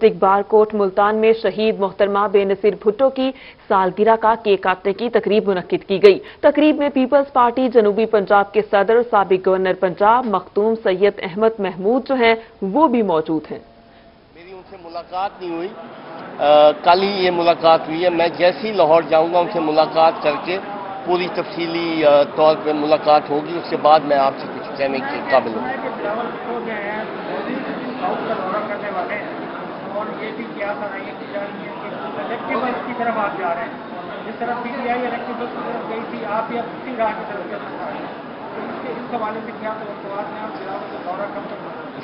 District bar court Multan में शहीद मोहतरमा बेनजीर भुट्टो की सालगिरह का केक काटने की तकरीब मुनक्किद की गई। तकरीब में पीपल्स पार्टी जनूबी पंजाब के सदर साबिक गवर्नर पंजाब मखदूम सैयद अहमद महमूद जो हैं वो भी मौजूद हैं। मेरी उनसे मुलाकात नहीं हुई, कल ही ये मुलाकात हुई है। मैं जैसे ही लाहौर जाऊंगा उनसे मुलाकात करके पूरी तफसीली तौर पर मुलाकात होगी, उसके बाद मैं आपसे कुछ कहने के काबिल हूँ।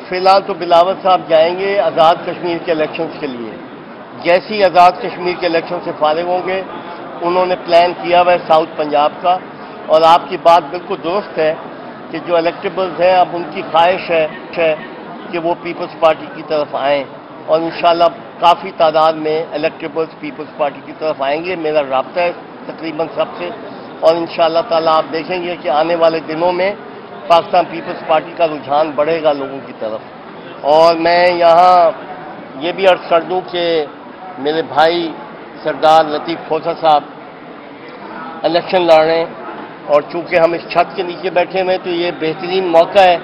फिलहाल तो बिलावल साहब जाएंगे आज़ाद कश्मीर के इलेक्शंस के लिए। जैसे ही आज़ाद कश्मीर के इलेक्शन से फारिग होंगे, उन्होंने प्लान किया हुआ है साउथ पंजाब का। और आपकी बात बिल्कुल दुरुस्त है कि जो इलेक्टेबल्स हैं अब उनकी ख्वाहिश है कि वो पीपल्स पार्टी की तरफ आएँ और इंशाल्लाह काफ़ी तादाद में इलेक्टेबल्स पीपल्स पार्टी की तरफ आएंगे। मेरा राब्ता है तकरीबन सबसे, और इंशाल्लाह ताला आप देखेंगे कि आने वाले दिनों में पाकिस्तान पीपल्स पार्टी का रुझान बढ़ेगा लोगों की तरफ। और मैं यहाँ ये भी अर्ज कर दूँ कि मेरे भाई सरदार लतीफ़ खोसा साहब इलेक्शन लड़ रहे हैं, और चूंकि हम इस छत के नीचे बैठे हुए हैं तो ये बेहतरीन मौका है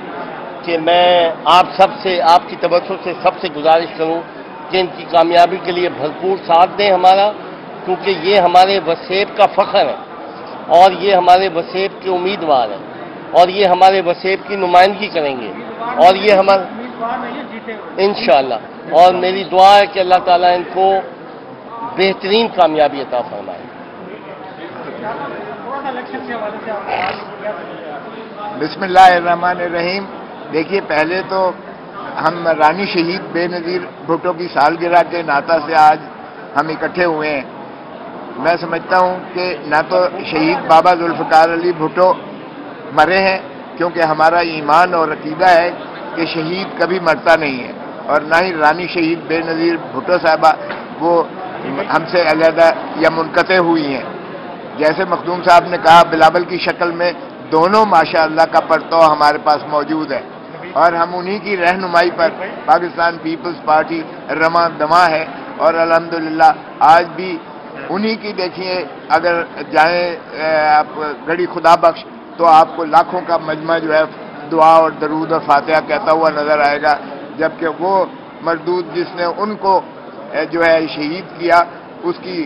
कि मैं आप सबसे, आपकी तवज्जो से सबसे गुजारिश करूं कि इनकी कामयाबी के लिए भरपूर साथ दें हमारा, क्योंकि ये हमारे वसेब का फ़ख्र है और ये हमारे वसेब के उम्मीदवार हैं और ये हमारे वसेब की नुमाइंदगी करेंगे और ये हमारे इंशाअल्लाह। और मेरी दुआ है कि अल्लाह ताला इनको बेहतरीन कामयाबी अता फरमाए। बिस्मिल्लाहिर्रहमानिर्रहीम। देखिए, पहले तो हम रानी शहीद बेनज़ीर भुट्टो की सालगिरह के नाता से आज हम इकट्ठे हुए हैं। मैं समझता हूं कि ना तो शहीद बाबा जुल्फ़िकार अली भुट्टो मरे हैं, क्योंकि हमारा ईमान और अकीदा है कि शहीद कभी मरता नहीं है, और ना ही रानी शहीद बेनज़ीर भुट्टो साहबा वो हमसे अलहदा या मुनक़ते हुई हैं। जैसे मखदूम साहब ने कहा, बिलावल की शक्ल में दोनों माशाअल्लाह का परतव हमारे पास मौजूद है, और हम उन्हीं की रहनुमाई पर पाकिस्तान पीपल्स पार्टी रमा दमा है। और अल्हम्दुलिल्लाह आज भी उन्हीं की, देखिए अगर जाएं आप गड़ी खुदा बख्श तो आपको लाखों का मजमा जो है दुआ और दरूद और फातिहा कहता हुआ नजर आएगा, जबकि वो मरदूद जिसने उनको जो है शहीद किया उसकी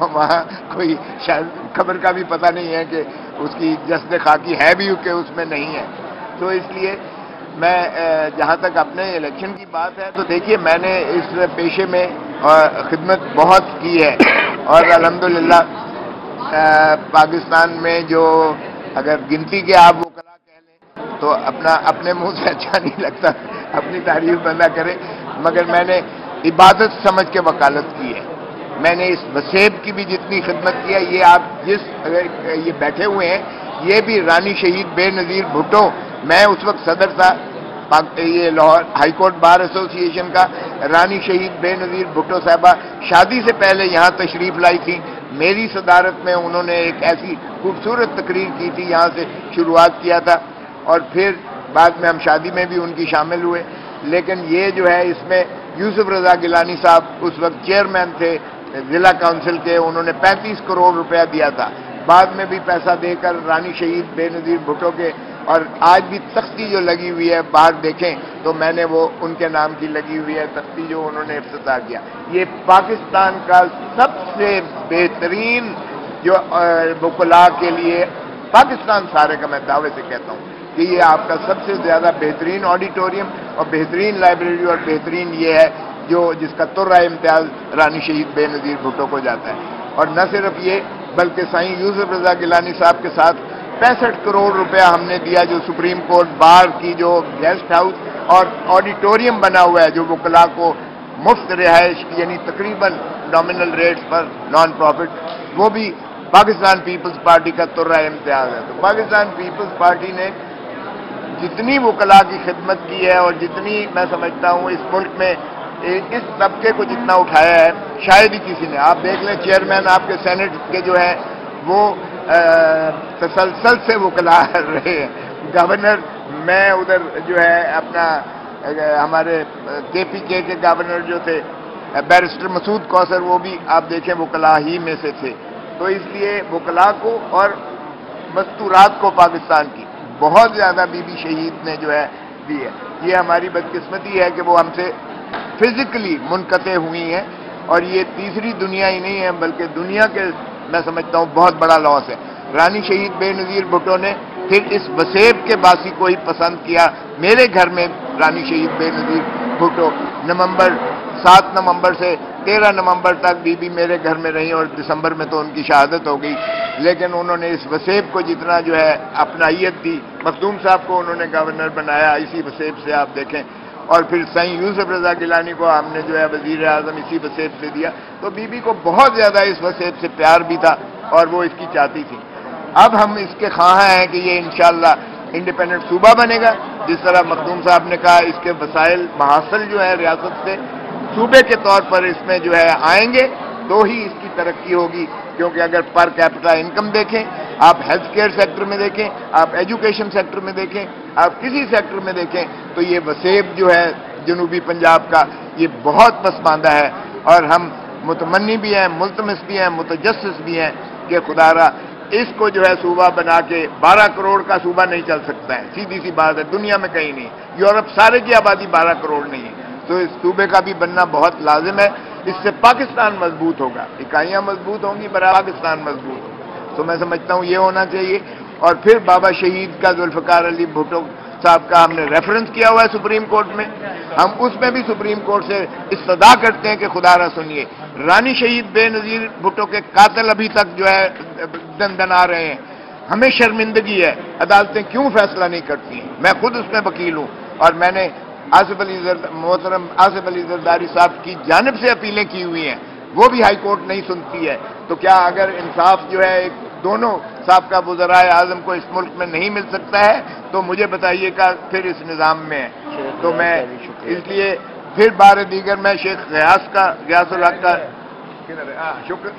वहाँ कोई शायद खबर का भी पता नहीं है कि उसकी जस्द खाकी है भी कि उसमें नहीं है। तो इसलिए मैं जहाँ तक अपने इलेक्शन की बात है तो देखिए, मैंने इस पेशे में खिदमत बहुत की है, और अल्हम्दुलिल्लाह पाकिस्तान में जो अगर गिनती के आप वो कला कह लें तो अपने मुंह से अच्छा नहीं लगता अपनी तारीफ बंदा करे, मगर मैंने इबादत समझ के वकालत की है। मैंने इस वसेब की भी जितनी खिदमत की है, ये आप जिस अगर ये बैठे हुए हैं, ये भी रानी शहीद बेनज़ीर भुट्टो, मैं उस वक्त सदर था ये Lahore high court bar association का। रानी शहीद बेनज़ीर भुट्टो साहबा शादी से पहले यहाँ तशरीफ लाई थी, मेरी सदारत में उन्होंने एक ऐसी खूबसूरत तकरीर की थी, यहाँ से शुरुआत किया था, और फिर बाद में हम शादी में भी उनकी शामिल हुए। लेकिन ये जो है, इसमें यूसुफ रजा गिलानी साहब उस वक्त चेयरमैन थे जिला काउंसिल के, उन्होंने 35 करोड़ रुपया दिया था, बाद में भी पैसा देकर रानी शहीद बेनज़ीर भुट्टो के। और आज भी तख्ती जो लगी हुई है बाहर देखें तो मैंने वो उनके नाम की लगी हुई है तख्ती जो उन्होंने इफ्तिताह किया। ये पाकिस्तान का सबसे बेहतरीन जो वकला के लिए, पाकिस्तान सारे का मैं दावे से कहता हूँ कि ये आपका सबसे ज़्यादा बेहतरीन ऑडिटोरियम और बेहतरीन लाइब्रेरी और बेहतरीन ये है जो जिसका तुर्रा इम्तियाज रानी शहीद बेनज़ीर भुट्टो को जाता है। और न सिर्फ ये, बल्कि साईं यूसुफ रजा गिलानी साहब के साथ 65 करोड़ रुपया हमने दिया, जो सुप्रीम कोर्ट बार की जो गेस्ट हाउस और ऑडिटोरियम बना हुआ है, जो वकला को मुफ्त रिहाइश यानी तकरीबन नॉमिनल रेट्स पर नॉन प्रॉफिट, वो भी पाकिस्तान पीपल्स पार्टी का तुर्रा इम्तियाज है। तो पाकिस्तान पीपल्स पार्टी ने जितनी वकला की खिदमत की है और जितनी मैं समझता हूँ इस मुल्क में इस तबके को जितना उठाया है, शायद ही किसी ने। आप देख लें, चेयरमैन आपके सेनेट के जो है वो तसलसल से वकला रहे हैं। गवर्नर, मैं उधर जो है अपना ہمارے KPK کے گورنر جو تھے بیرسٹر مسعود کوثر، وہ بھی آپ دیکھیں وکلاء ہی میں سے تھے. تو اس لیے وکلاء کو اور مستورات کو پاکستان کی بہت زیادہ بی بی شہید نے جو ہے دی ہے. یہ ہماری بدقسمتی ہے کہ وہ ہم سے فزیکلی منقطع ہوئی ہیں، اور یہ تیسری دنیا ہی نہیں ہے بلکہ دنیا کے میں سمجھتا ہوں بہت بڑا لاس ہے. رانی شہید بے نظیر بھٹو نے پھر اس وسیب کے باسی کو ہی پسند کیا. میرے گھر میں رانی شہید بے نظیر بھٹو 7 نومبر سے 13 نومبر تک بی بی میرے گھر میں رہی، اور دسمبر میں تو ان کی شہادت ہو گئی. لیکن انہوں نے اس وسیب کو جتنا جو ہے اپنائیت دی، مخدوم صاحب کو انہوں نے گورنر بنایا اسی وسیب سے، آپ دیکھیں. اور پھر سائیں یوسف رضا گیلانی کو ہم نے جو ہے وزیر اعظم اسی وسیب سے دیا. تو بی بی کو بہت زیادہ اس وسیب سے پیار بھی تھا اور وہ اس کی چاہتی تھی. اب ہم اس کے خواہاں ہیں کہ یہ انشاءاللہ انڈیپینڈنٹ صوبہ بنے گا. جس طرح مخدوم صاحب نے کہا، اس کے وسائل محاصل جو ہے ریاست سے صوبے کے طور پر اس میں جو ہے آئیں گے تو ہی اس کی ترقی ہوگی. کیونکہ اگر پر کیپٹا انکم دیکھیں، آپ ہیلتھ کیئر سیکٹر میں دیکھیں، آپ ایجوکیشن سیکٹر میں دیکھیں، آپ کسی سیکٹر میں دیکھیں، تو یہ وسیب جو ہے جنوبی پنجاب کا یہ بہت پسماندہ ہے. اور ہم متمنی بھی ہیں، ملتمس بھی ہیں، متجسس بھی ہیں کہ خدا را اس کو جو ہے صوبہ بنا کے 12 کروڑ کا صوبہ نہیں چل سکتا ہے. سیدھی سی بات ہے، دنیا میں کہیں نہیں. یورپ سارے کی آبادی 12 کروڑ نہیں ہے. تو اس صوبے کا بھی بننا بہت لازم ہے. اس سے پاکستان مضبوط ہوگا، اکائیاں مضبوط ہوں گی، برابر پاکستان مضبوط ہوگا. تو میں سمجھتا ہوں یہ ہونا چاہیے. اور پھر بابا شہید کا ذوالفقار علی بھٹو صاحب کا ہم نے ریفرنس کیا ہوا ہے سپریم کورٹ میں. ہم اس میں بھی سپریم کورٹ سے استدعا کرتے ہیں کہ خدا را سنیے، رانی شہید بے نظیر بھٹو کے قاتل ابھی تک جو ہے دندنا رہے ہیں. ہمیں شرمندگی ہے، عدالتیں کیوں فیصلہ نہیں کرتی ہیں. میں خود اس میں وکیل ہوں، اور میں نے محترم آصف علی زرداری صاحب کی جانب سے اپیلیں کی ہوئی ہیں، وہ بھی ہائی کورٹ نہیں سنتی ہے. تو کیا اگر انصاف جو ہے دونوں سابقہ وزرائے اعظم کو اس ملک میں نہیں مل سکتا ہے تو مجھے بتائیے کہ پھر اس نظام میں ہے. تو میں اس لیے پھر بار دیگر میں شیخ غیاث الحق کا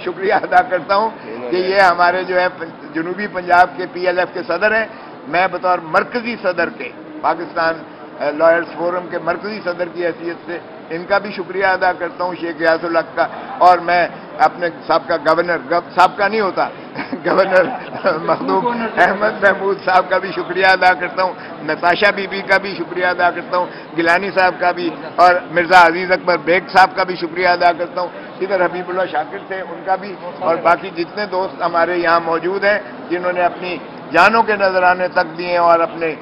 شکریہ ادا کرتا ہوں کہ یہ ہمارے جو ہے جنوبی پنجاب کے PLF کے صدر ہیں. میں بطور مرکزی صدر کے پاکستان لائرز فورم کے مرکزی صدر کی حیثیت سے ان کا بھی شکریہ ادا کرتا ہوں، شیخ غیاث الحق کا. اور میں اپنے سابقہ گورنر، سابقہ نہیں ہوتا، گورنر مخدوم احمد محمود صاحب کا بھی شکریہ ادا کرتا ہوں، نتاشا بی بی کا بھی شکریہ ادا کرتا ہوں، گیلانی صاحب کا بھی، اور مرزا عزیز اکبر بیگ صاحب کا بھی شکریہ ادا کرتا ہوں. ادھر حبیب اللہ شاکر تھے، ان کا بھی، اور باقی جتنے دوست ہمارے یہاں موجود ہیں جنہوں نے اپنی جانوں کے نذرانے تک دیے اور اپنے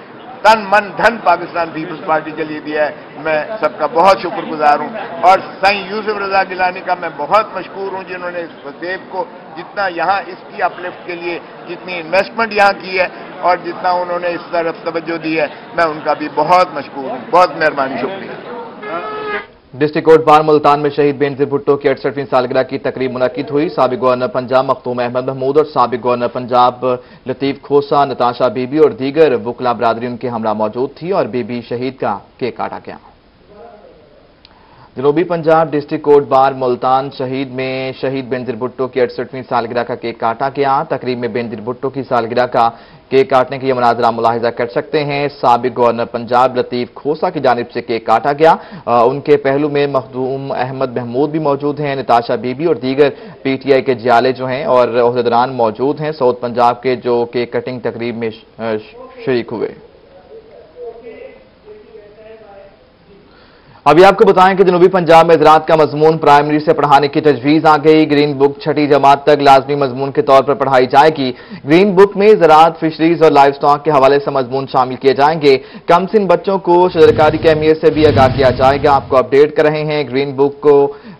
تن من دھن پاکستان پیپلز پارٹی کے لیے دیا ہے. میں سب کا بہت شکر گزار ہوں. اور سائیں یوسف رضا گیلانی کا میں بہت مشکور ہوں، جنہوں نے اس وسیب کو جتنا یہاں اس کی اپلفٹ کے لیے جتنی انویسٹمنٹ یہاں کی ہے اور جتنا انہوں نے اس طرف توجہ دی ہے، میں ان کا بھی بہت مشکور ہوں. بہت مہربانی، شکریہ. ڈسٹرکٹ کورٹ بار ملتان میں شہید بے نظیر بھٹو کی 68ویں سالگرہ کی تقریب منعقد ہوئی. سابق گورنر پنجاب مختوم احمد محمود اور سابق گورنر پنجاب لطیف کھوسا، نتاشا بی بی اور دیگر وکلاء برادری ان کے ہمراہ موجود تھی اور بی بی شہید کا کیک کاٹا گیا. جنوبی Punjab district court bar Multan شہید میں شہید بے نظیر بھٹو کی 68ویں سالگرہ کا کیک کاٹا گیا. تقریب میں بے نظیر بھٹو کی سالگرہ کا کیک کاٹنے کے یہ مناظرہ ملاحظہ کر سکتے ہیں. سابق گورنر پنجاب لطیف کھوسا کی جانب سے کیک کاٹا گیا. ان کے پہلو میں مخدوم احمد محمود بھی موجود ہیں، نتاشا بی بی اور دیگر PTI کے جیالے جو ہیں اور عہدیداران موجود ہیں ساؤتھ پنجاب کے، جو کیک کٹنگ تقریب میں شریک ہوئے. ابھی آپ کو بتائیں کہ جنوبی پنجاب میں زراعت کا مضمون پرائمری سے پڑھانے کی تجویز آ گئی. گرین بک 6ٹھی جماعت تک لازمی مضمون کے طور پر پڑھائی جائے گی. گرین بک میں زراعت، فشریز اور لائف سٹاک کے حوالے سے مضمون شامل کیے جائیں گے. کم سن بچوں کو شجرکاری کی اہمیت سے بھی آگاہ کیا جائے گا. آپ کو اپڈیٹ کر رہے ہیں. گرین بک کو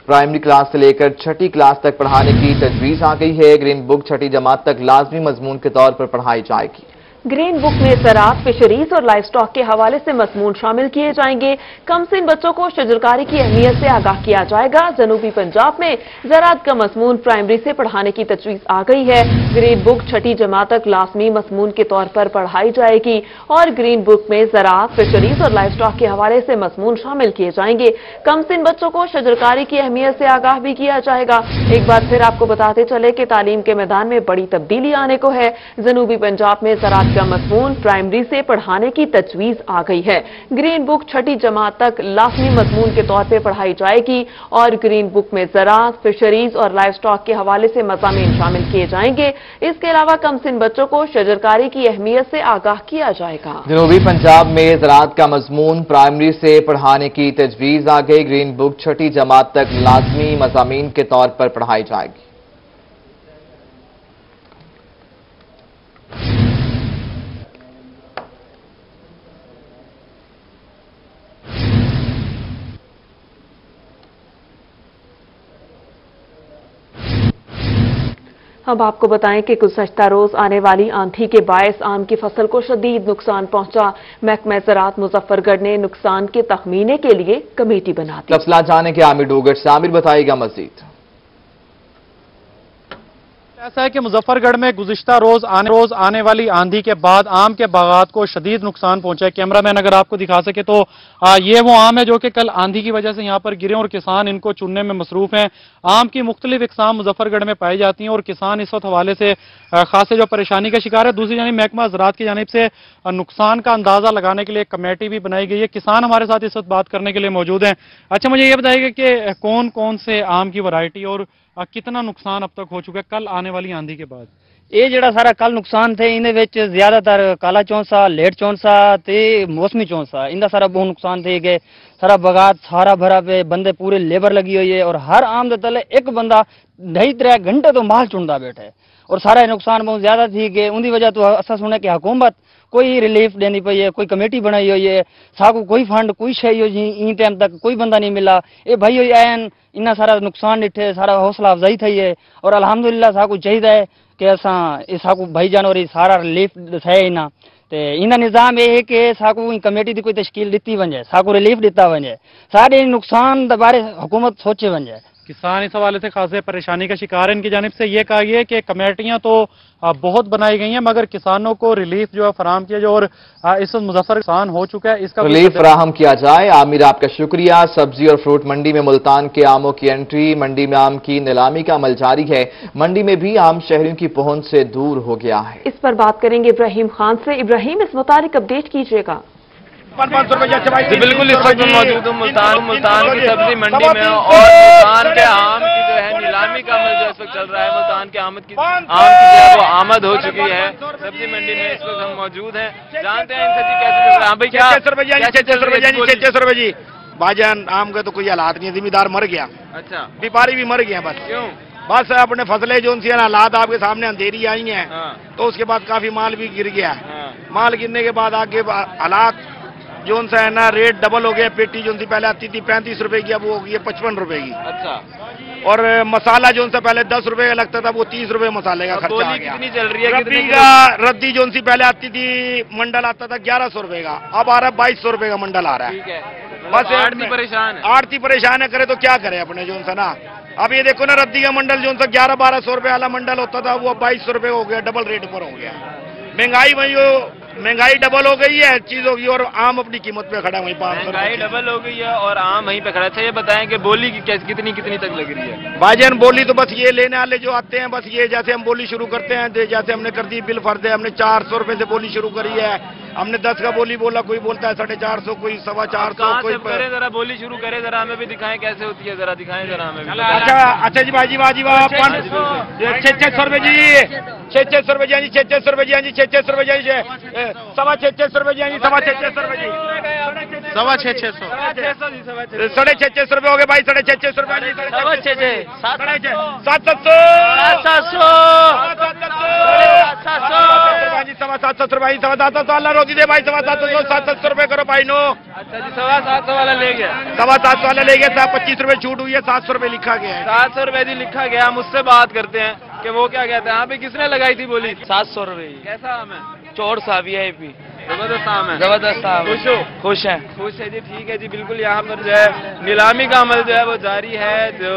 پرائمری کلاس سے لے کر 6ٹھی کلاس تک پڑھانے کی تجویز آ گئی ہے. گرین بک 6ٹھی جماعت تک لازمی مضمون کے طور پر پڑھائی جائے گی. گرین بک میں زراعت، فشریز اور لائف سٹاک کے حوالے سے مضمون شامل کیے جائیں گے. کم سن بچوں کو شجرکاری کی اہمیت سے آگاہ کیا جائے گا. جنوبی پنجاب میں زراعت کا مضمون پرائمری سے پڑھانے کی تجویز آ گئی ہے. گرین بک 6ٹھی جماعت تک لازمی مضمون کے طور پر پڑھائی جائے گی اور گرین بک میں زراعت، فشریز اور لائف سٹاک کے حوالے سے مضمون شامل کیے جائیں گے. کم سن بچوں کو شجرکاری کی اہمیت سے آگاہ بھی کیا جائے گا. ایک بار پھر آپ کو بتاتے چلے کہ تعلیم کے میدان میں بڑی تبدیلی آنے کو ہے. جنوبی پنجاب میں زراعت ज़राअत का मज़मून प्राइमरी से पढ़ाने की तजवीज़ आ गई है। ग्रीन बुक छठी जमात तक लाज़मी मज़मून के तौर पर पढ़ाई जाएगी और ग्रीन बुक में ज़राअत, फिशरीज और लाइव स्टॉक के हवाले से मज़ामीन शामिल किए जाएंगे। इसके अलावा कमसिन बच्चों को शजरकारी की अहमियत से आगाह किया जाएगा। जनूबी पंजाब में ज़राअत का मज़मून प्राइमरी से पढ़ाने की तजवीज़ आ गई। ग्रीन बुक छठी जमात तक लाज़मी मज़ामीन के तौर पर पढ़ाई जाएगी। अब आपको बताएं कि गुज़श्ता रोज आने वाली आंधी के बायस आम की फसल को शदीद नुकसान पहुंचा। महकमा ज़राअत मुजफ्फरगढ़ ने नुकसान के तखमीने के लिए कमेटी बना दी। तफसीलात जाने के आमिर डोगर से आमिर बताएगा मजीद। ऐसा है कि मुजफ्फरगढ़ में गुज़िश्ता रोज आने वाली आंधी के बाद आम के बागात को शदीद नुकसान पहुंचा है। कैमरामैन अगर आपको दिखा सके तो ये वो आम है जो कि कल आंधी की वजह से यहाँ पर गिरे और किसान इनको चुनने में मसरूफ हैं। आम की मुख्तलिफ इकसाम मुजफ्फरगढ़ में पाई जाती हैं और किसान इस वक्त हवाले से खासे जो परेशानी का शिकार है। दूसरी जानिब महकमा ज़राअत की जानिब से नुकसान का अंदाजा लगाने के लिए कमेटी भी बनाई गई है। किसान हमारे साथ इस वक्त बात करने के लिए मौजूद हैं। अच्छा, मुझे ये बताइएगा कि कौन कौन से आम की वैरायटी और कितना नुकसान अब तक हो चुका है कल आने वाली आंधी के बाद? ये जड़ा सारा कल नुकसान थे इन्हें विच ज्यादातर काला चौंसा, लेट चौंसा ते मौसमी चौंसा इंदा सारा बहुत नुकसान थे गए। सारा बगात सारा भरा पे बंदे पूरे लेबर लगी हुई है और हर आम दे तले एक बंदा 2.5-3 घंटे तो माल चुनता बैठे और सारा नुकसान बहुत ज्यादा थी गए। उनकी वजह तो असा सुने कि हुकूमत कोई रिलीफ देनी पई है, कोई कमेटी बनाई हुई है, साकू कोई फंड कोई शे इन टाइम तक कोई बंदा नहीं मिला। ये भाई हुई आयन इन्ना सारा नुकसान डिठे, सारा हौसला अफजाई थी है और अल्हम्दुलिल्लाह साकू चाहिए कि असा साकू भाई जानवर सारा रिलीफ है इना ते इना निज़ाम ये है कि साकू कमेटी की कोई तश्कील दी वजे, साकू रिलीफ दिता वजे, सारे नुकसान के बारे हुकूमत सोचे वजे। किसान इस हवाले से खासे परेशानी का शिकार है। इनकी जानिब से ये कहा गया है कि कमेटियां तो बहुत बनाई गई हैं मगर किसानों को रिलीफ जो है फराहम किया जाए और इस मुजफ्फर किसान हो चुका है इसका रिलीफ फराहम किया जाए। आमिर आपका शुक्रिया। सब्जी और फ्रूट मंडी में मुल्तान के आमों की एंट्री, मंडी में आम की नीलामी का अमल जारी है। मंडी में भी आम शहरियों की पहुंच से दूर हो गया है। इस पर बात करेंगे इब्राहिम खान से। इब्राहिम, इस मुताबिक अपडेट कीजिएगा। बिल्कुल, इस वक्त मौजूद हूँ मुल्तान की सब्जी मंडी में और मुल्तान के आम की जो है नीलामी का अमल जो इस वक्त चल रहा है। मुल्तान के आम की जो है वो आमद हो चुकी है सब्जी मंडी में। इस वक्त हम मौजूद हैं, जानते हैं इनसे जी कैसे चल रहा है। भाई क्या 600 रुपए जी भाजन आम का तो कोई हालात नहीं है, जिम्मेदार मर गया। अच्छा, व्यापारी भी मर गया। बस क्यों? बस अपने फसलें जो उनसे हालात आपके सामने अंधेरी आई हैं तो उसके बाद काफी माल भी गिर गया। माल गिरने के बाद आगे हालात जो उनसे है ना रेट डबल हो गया। पेटी जो उनसे पहले आती थी 35 रुपए की अब वो हो गई है 55 रुपए की। अच्छा, और मसाला जो उनसे पहले 10 रुपए का लगता था वो 30 रुपए मसाले का खर्चा आ गया। कितनी चल रही है? रद्दी का रद्दी जो उनसे पहले आती थी मंडल आता था 1100 रुपए का, अब आ रहा है 2200 रुपए का मंडल आ रहा है। ठीक है, बस आड़ती परेशान है। आड़ती परेशान है, करे तो क्या करे अपने जो उनसे ना। अब ये देखो ना रद्दी का मंडल जो उनसे 1100-1200 रुपए वाला मंडल होता था वो 2200 रुपए हो गया, डबल रेट पर हो गया। महंगाई डबल हो गई है चीज होगी और आम अपनी कीमत पे खड़ा है वहीं 500। महंगाई डबल हो गई है और आम वहीं पे खड़ा है। अच्छा, ये बताएं कि बोली की कितनी तक लग रही है? भाईजान बोली तो बस ये लेने वाले जो आते हैं बस ये जैसे हम बोली शुरू करते हैं, जैसे हमने कर दी बिल फर्द है, हमने 400 रुपए से बोली शुरू करी है। हमने 10 का बोली बोला, कोई बोलता है 450, कोई 425, कोई करे। जरा बोली शुरू करे, जरा हमें भी दिखाएं कैसे होती है, जरा दिखाएं जरा हमें भी। अच्छा जी भाजी 600 रुपए जी, 600 रुपए जी, 600 रुपए जी, 600 रुपए जी, 650 रुपए जी, 650 रुपए जी, 650 650 रुपए हो गए भाई, 650 रुपए जी, 700 रुपए, 700 अल्लाह रोटी दे भाई, 700 रुपए करो भाई नो। अच्छा जी, 750 वाला ले गया, 750 वाला ले गया। 25 रुपए छूट हुई है, 700 रुपए लिखा गया है। 700 रुपए जी लिखा गया। हम उससे बात करते हैं कि वो क्या कहते हैं। यहाँ पे किसने लगाई थी बोली? 700 रुपए। कैसा आम है? चोर सा VIP जबरदस्त आम है। जबरदस्त आम। खुश हो? खुश है। खुश है जी, ठीक है जी। बिल्कुल, यहाँ पर जो है नीलामी का अमल जो है वो जारी है। जो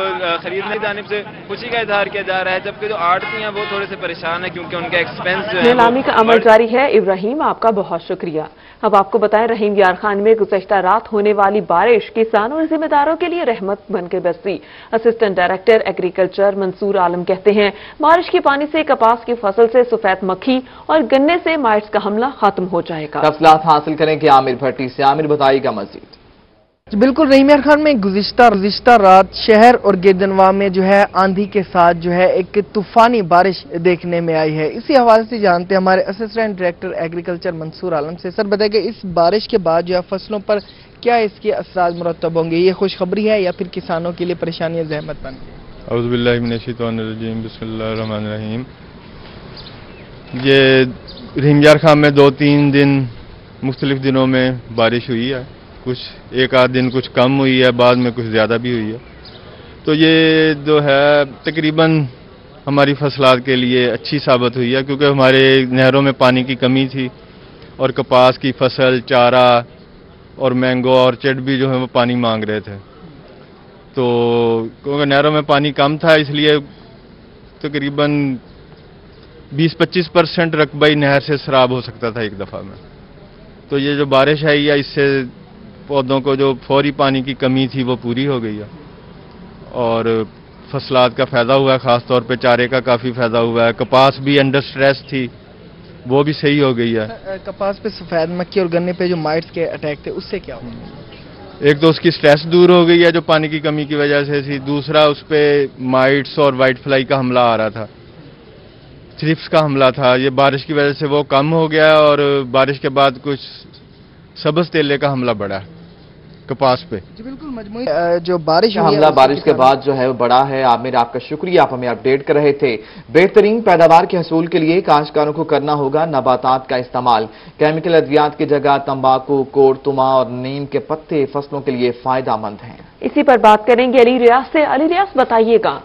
खरीदने की जानिब से खुशी का इजहार किया जा रहा है, जबकि जो आड़ती हैं वो थोड़े से परेशान है क्योंकि उनका एक्सपेंस जो है नीलामी का अमल जारी है। इब्राहिम, आपका बहुत शुक्रिया। अब आपको बताएं, रहीम यार खान में गुज़श्ता रात होने वाली बारिश किसानों और जिम्मेदारों के लिए रहमत बनकर बरसी। Assistant director agriculture Mansoor Alam कहते हैं, बारिश के पानी से कपास की फसल से सफेद मक्खी और गन्ने से माइट्स का हमला खत्म हो जाएगा। तफसीलात हासिल करेंगे आमिर भट्टी से। आमिर बताइएगा मजीद। बिल्कुल, रहीम यार खान में गुज़िश्ता रात शहर और गिरदनवा में जो है आंधी के साथ जो है एक तूफानी बारिश देखने में आई है। इसी हवाले से जानते हैं हमारे assistant director agriculture Mansoor Alam से। सर बताइए, इस बारिश के बाद जो है फसलों पर क्या इसके असरात मुरतब होंगे? ये खुशखबरी है या फिर किसानों के लिए परेशानियां ज़हमत बन गई? औज़ु बिल्लाहि मिनश शैतानिर रजीम, बिस्मिल्लाहिर रहमानिर रहीम। ये रहीम यार खान में 2-3 दिन मुख्तलिफ दिनों में बारिश हुई है। कुछ एक आध दिन कुछ कम हुई है, बाद में कुछ ज़्यादा भी हुई है। तो ये जो है तकरीबन हमारी फसलात के लिए अच्छी साबित हुई है, क्योंकि हमारे नहरों में पानी की कमी थी और कपास की फसल, चारा और मैंगो और चट भी जो है वो पानी मांग रहे थे। तो क्योंकि नहरों में पानी कम था, इसलिए तकरीबन 20-25% रकबा ही नहर से सराब हो सकता था एक दफ़ा में। तो ये जो बारिश आई है, इससे पौधों को जो फौरी पानी की कमी थी वो पूरी हो गई है और फसलात का फ़ायदा हुआ है। ख़ास तौर पे चारे का काफ़ी फ़ायदा हुआ है। कपास भी अंडर स्ट्रेस थी, वो भी सही हो गई है। कपास पे सफ़ेद मक्खी और गन्ने पे जो माइट्स के अटैक थे, उससे क्या हुआ? एक तो उसकी स्ट्रेस दूर हो गई है जो पानी की कमी की वजह से थी। दूसरा, उस पर माइट्स और वाइट फ्लाई का हमला आ रहा था, थ्रिप्स का हमला था। ये बारिश की वजह से वो कम हो गया और बारिश के बाद कुछ सब्ज़ तेले का हमला बढ़ा कपास पे। जी बिल्कुल, मजमूई जो बारिश हमला बारिश के बाद जो है वो बड़ा है। आमिर, आपका शुक्रिया, आप हमें अपडेट कर रहे थे। बेहतरीन पैदावार के हसूल के लिए काश्तकारों को करना होगा नबातात का इस्तेमाल। केमिकल अद्वियात की जगह तंबाकू, कोड़तुमा और नीम के पत्ते फसलों के लिए फायदेमंद हैं। इसी पर बात करेंगे अली रियाज से। अली रियाज, बताइएगा।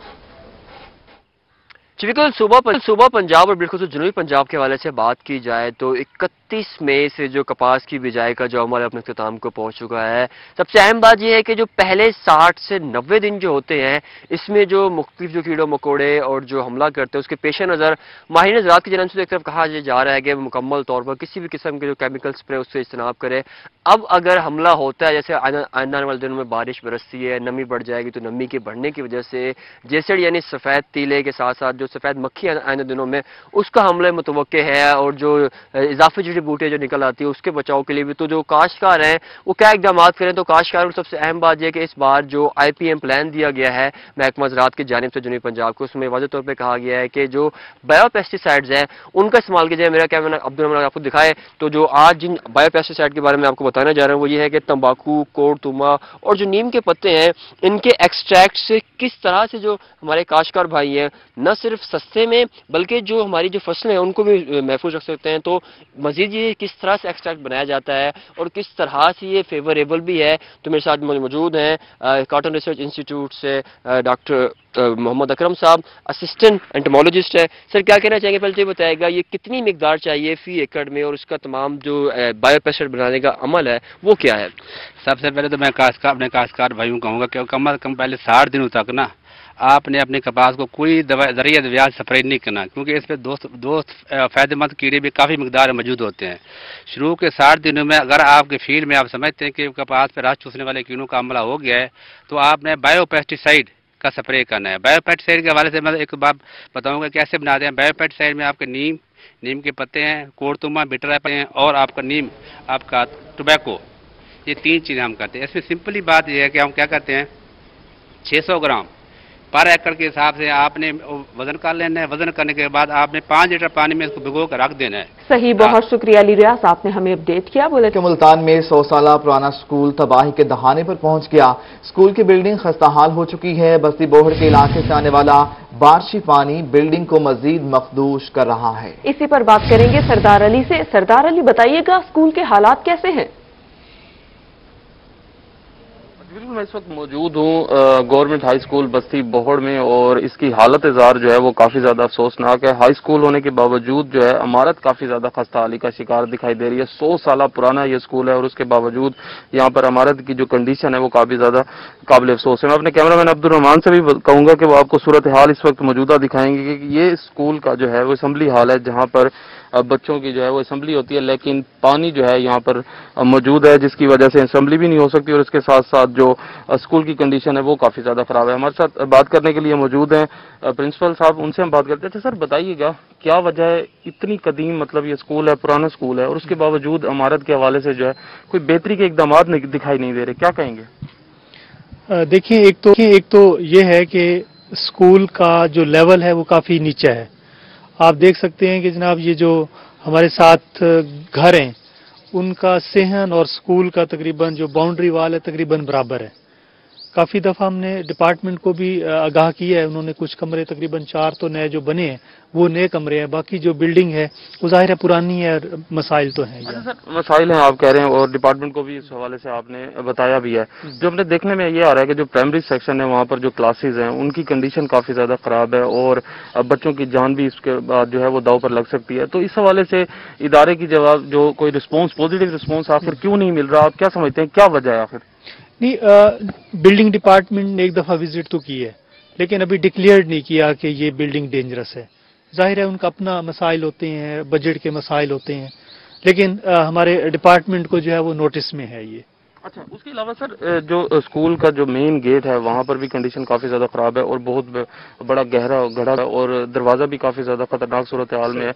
बिल्कुल, सूबा पंजाब और बिल्कुल जनूबी पंजाब के हवाले से बात की जाए तो 31 मई से जो कपास की बिजाई का जो अमल अपने इख्तिताम को पहुंच चुका है। सबसे अहम बात यह है कि जो पहले 60 से 90 दिन जो होते हैं, इसमें जो मुख्तलिफ जो कीड़े मकोड़े और जो हमला करते हैं, उसके पेश नज़र माहिर ज़राअत की जानब से एक तरफ कहा जा रहा है कि मुकम्मल तौर पर किसी भी किस्म के जो केमिकल स्प्रे उससे इज्तनाब करे। अब अगर हमला होता है, जैसे आने वाले दिनों में बारिश बरसती है, नमी बढ़ जाएगी, तो नमी के बढ़ने की वजह से जेसड़ यानी सफ़ेद तीले के साथ साथ जो सफ़ेद मक्खी आने दिनों में उसका हमला मुतवक्के है और जो इजाफी जड़ी बूटियाँ जो निकल आती है उसके बचाव के लिए भी तो जो काश्तकार हैं वो क्या इकदाम करें। तो काश्तकारों को सबसे अहम बात यह है कि इस बार जो IPM प्लान दिया गया है महकमा ज़राअत की जानिब से जनूबी पंजाब को, उसमें वाज़ेह तौर पर कहा गया है कि जो बायो पेस्टिसाइड्स हैं उनका इस्तेमाल किया जाए। मेरा क्या अब्दुल रहमान आपको दिखाए तो जो आज जिन बायो पेस्टिसाइड के बारे में आपको बताने जा रहा हूँ वो ये है कि तंबाकू, कोड़तुमा और जो नीम के पत्ते हैं, इनके एक्सट्रैक्ट से किस तरह से जो हमारे काश्तकार भाई हैं न सिर्फ सस्ते में बल्कि जो हमारी जो फसलें हैं उनको भी महफूज रख सकते हैं। तो मजीद ये किस तरह से एक्सट्रैक्ट बनाया जाता है और किस तरह से ये फेवरेबल भी है, तो मेरे साथ मौजूद हैं कॉटन रिसर्च इंस्टीट्यूट से डॉक्टर मोहम्मद अकरम साहब, असिस्टेंट एंटोमोलॉजिस्ट है। सर, क्या कहना चाहेंगे? पहले तो बताएगा ये कितनी मिकदार चाहिए फी एकड़ में और उसका तमाम जो बायोपेस्टिसाइड बनाने का अमल है वो क्या है? सबसे पहले तो मैं अपने काश्तकार भाइयों को कहूँगा कि कम अज कम पहले 60 दिनों तक ना आपने अपने कपास को कोई जरिया दवात स्प्रे नहीं करना, क्योंकि इस पर दोस्त फ़ायदेमंद कीड़े भी काफ़ी मकदार मौजूद होते हैं। शुरू के 60 दिनों में अगर आपके फील्ड में आप समझते हैं कि कपास पर रस चूसने वाले कीड़ों का हमला हो गया है तो आपने बायोपेस्टिसाइड का स्प्रे करना है। बायोपेस्टिसाइड के हवाले से मैं एक बात बताऊँगा कैसे बनाते हैं। बायोपेस्टिसाइड में आपके नीम के पत्ते हैं, कोड़तुमा, बिटर एप्पल हैं और आपका नीम, आपका टोबैको, ये 3 चीज़ें हम करते हैं। इसमें सिंपली बात यह है कि हम क्या करते हैं, 600 ग्राम पर एकड़ के हिसाब से आपने वजन कर लेना है। वजन करने के बाद आपने 5 लीटर पानी में इसको भिगो कर रख देना है। सही, बहुत शुक्रिया अली रियाज, आपने हमें अपडेट किया। बोले कि मुल्तान में 100 साल पुराना स्कूल तबाही के दहाने पर पहुंच गया। स्कूल की बिल्डिंग खस्ताहाल हो चुकी है। बस्ती बोहड़ के इलाके से आने वाला बारिशी पानी बिल्डिंग को मजीद मखदूश कर रहा है। इसी पर बात करेंगे सरदार अली से। सरदार अली, बताइएगा स्कूल के हालात कैसे हैं? बिल्कुल, मैं इस वक्त मौजूद हूँ गवर्नमेंट हाई स्कूल बस्ती बोहड़ में और इसकी हालत इज़ार जो है वो काफ़ी ज़्यादा अफसोसनाक है। हाई स्कूल होने के बावजूद जो है इमारत काफ़ी ज़्यादा खस्ताहाली का शिकार दिखाई दे रही है। 100 साल पुराना ये स्कूल है और उसके बावजूद यहाँ पर इमारत की जो कंडीशन है वो काफ़ी ज़्यादा काबिल अफसोस है। मैं अपने कैमरामैन अब्दुल रहमान से भी कहूँगा कि वो आपको सूरत हाल इस वक्त मौजूदा दिखाएंगे कि ये स्कूल का जो है वो असम्बली हाल है जहाँ पर बच्चों की जो है वो असम्बली होती है, लेकिन पानी जो है यहाँ पर मौजूद है, जिसकी वजह से असम्बली भी नहीं हो सकती और इसके साथ साथ जो स्कूल की कंडीशन है वो काफ़ी ज़्यादा ख़राब है। हमारे साथ बात करने के लिए मौजूद हैं प्रिंसिपल साहब, उनसे हम बात करते हैं। अच्छा सर, बताइएगा क्या वजह है, इतनी कदीम मतलब ये स्कूल है, पुराना स्कूल है, और उसके बावजूद इमारत के हवाले से जो है कोई बेहतरी के इकदाम दिखाई नहीं दे रहे, क्या कहेंगे? देखिए, एक तो ये है कि स्कूल का जो लेवल है वो काफ़ी नीचे है। आप देख सकते हैं कि जनाब ये जो हमारे साथ घर हैं उनका सेहन और स्कूल का तकरीबन जो बाउंड्री वाल है तकरीबन बराबर है। काफ़ी दफ़ा हमने डिपार्टमेंट को भी आगाह किया है, उन्होंने कुछ कमरे तकरीबन 4 तो नए जो बने हैं वो नए कमरे हैं, बाकी जो बिल्डिंग है वो ज़ाहिर है पुरानी है, मसाइल तो हैं। अच्छा सर, मसाइल हैं आप कह रहे हैं और डिपार्टमेंट को भी इस हवाले से आपने बताया भी है। जो अपने देखने में ये आ रहा है कि जो प्राइमरी सेक्शन है वहाँ पर जो क्लासेज हैं उनकी कंडीशन काफ़ी ज़्यादा ख़राब है और बच्चों की जान भी इसके बाद जो है वो दाव पर लग सकती है। तो इस हवाले से इदारे की जवाब जो कोई रिस्पॉन्स, पॉजिटिव रिस्पॉन्स आखिर क्यों नहीं मिल रहा, आप क्या समझते हैं, क्या वजह है आखिर? नहीं, बिल्डिंग डिपार्टमेंट ने एक दफ़ा विजिट तो की है लेकिन अभी डिक्लेयर नहीं किया कि ये बिल्डिंग डेंजरस है। जाहिर है उनका अपना मसाइल होते हैं, बजट के मसाइल होते हैं, लेकिन हमारे डिपार्टमेंट को जो है वो नोटिस में है ये। अच्छा, उसके अलावा सर जो स्कूल का जो मेन गेट है वहाँ पर भी कंडीशन काफ़ी ज़्यादा ख़राब है और बहुत बड़ा गहरा गड्ढा है और दरवाज़ा भी काफ़ी ज़्यादा ख़तरनाक सूरत हाल में है।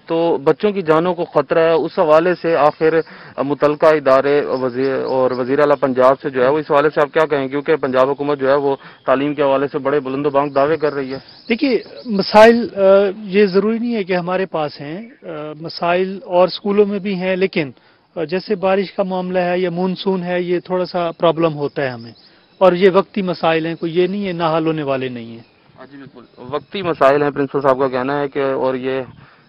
तो बच्चों की जानों को ख़तरा है, उस हवाले से आखिर मुतलका इदारे वज़ीर आला पंजाब से जो है वो इस हवाले से आप क्या कहें, क्योंकि पंजाब हुकूमत जो है वो तालीम के हवाले से बड़े बुलंदोबांग दावे कर रही है। देखिए, मसाइल ये ज़रूरी नहीं है कि हमारे पास हैं, मसाइल और स्कूलों में भी हैं, लेकिन जैसे बारिश का मामला है या मानसून है, ये थोड़ा सा प्रॉब्लम होता है हमें, और ये वक्ती मसाइल हैं, कोई ये नहीं है ना हल होने वाले नहीं हैं। जी बिल्कुल, वक्ती मसाइल हैं, प्रिंसिपल साहब का कहना है कि और ये